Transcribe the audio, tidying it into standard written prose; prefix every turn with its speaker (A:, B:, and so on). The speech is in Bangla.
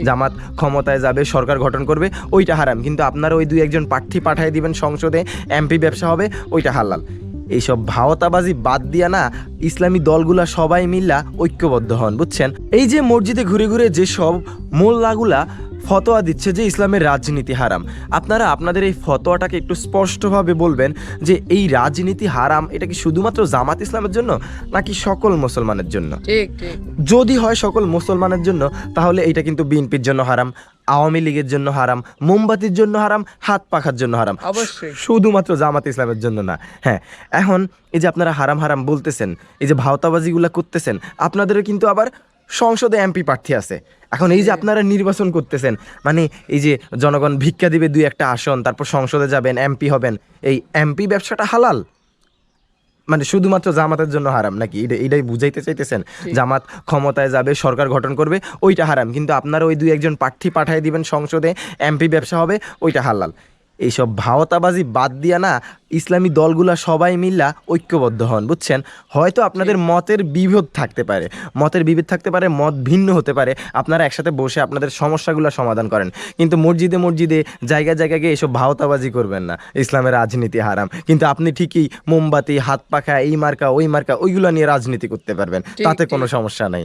A: জামাত ক্ষমতায় যাবে, সরকার গঠন করবে, ওইটা হারাম, কিন্তু আপনারা ওই দুই একজন প্রার্থী পাঠিয়ে দিবেন সংসদে, এমপি ব্যবসা হবে, ওইটা হালাল। এইসব ভাওতাবাজি বাদ দিয়া না, ইসলামী দলগুলা সবাই মিল্লা ঐক্যবদ্ধ হন, বুঝছেন? এই যে মসজিদে ঘুরে ঘুরে যেসব মোল্লাগুলা ফতোয়া দিচ্ছে যে ইসলামের রাজনীতি হারাম, আপনারা আপনাদের এই ফতোয়াটাকে একটু স্পষ্টভাবে বলবেন যে এই রাজনীতি হারাম, এটা কি শুধুমাত্র জামাত ইসলামের জন্য নাকি সকল মুসলমানের জন্য?
B: ঠিক ঠিক।
A: যদি হয় সকল মুসলমানের জন্য, তাহলে এটা কিন্তু বিএনপির জন্য হারাম, আওয়ামী লীগের জন্য হারাম, মোমবাতির জন্য হারাম, হাত পাখার জন্য হারাম,
B: অবশ্যই।
A: শুধুমাত্র জামাত ইসলামের জন্য না। হ্যাঁ, এখন এই যে আপনারা হারাম হারাম বলতেছেন, এই যে ভাওতাবাজিগুলা করতেছেন, আপনাদেরও কিন্তু আবার সংসদে এমপি প্রার্থী আছে। এখন এই যে আপনারা নির্বাচন করতেছেন, মানে এই যে জনগণ ভিক্ষা দিবে দুই একটা আসন, তারপর সংসদে যাবেন, এমপি হবেন, এই এমপি ব্যবসাটা হালাল, মানে শুধুমাত্র জামাতের জন্য হারাম নাকি? এটাই বুঝাইতে চাইতেছেন? জামাত ক্ষমতায় যাবে, সরকার গঠন করবে, ওইটা হারাম, কিন্তু আপনারা ওই দুই একজন প্রার্থী পাঠিয়ে দিবেন সংসদে, এমপি ব্যবসা হবে, ওইটা হালাল। এইসব ভাওতাবাজি বাদ দিয়া না, ইসলামী দলগুলা সবাই মিল্লা ঐক্যবদ্ধ হন, বুঝছেন? হয়তো আপনাদের মতের বিভেদ থাকতে পারে, মত ভিন্ন হতে পারে, আপনারা একসাথে বসে আপনাদের সমস্যাগুলো সমাধান করেন, কিন্তু মসজিদে মসজিদে জায়গায় জায়গায় গিয়ে এইসব ভাওতাবাজি করবেন না, ইসলামের রাজনীতি হারাম, কিন্তু আপনি ঠিকই মোমবাতি, হাত পাখা, এই মার্কা ওই মার্কা ওইগুলো নিয়ে রাজনীতি করতে পারবেন, তাতে কোনো সমস্যা নাই।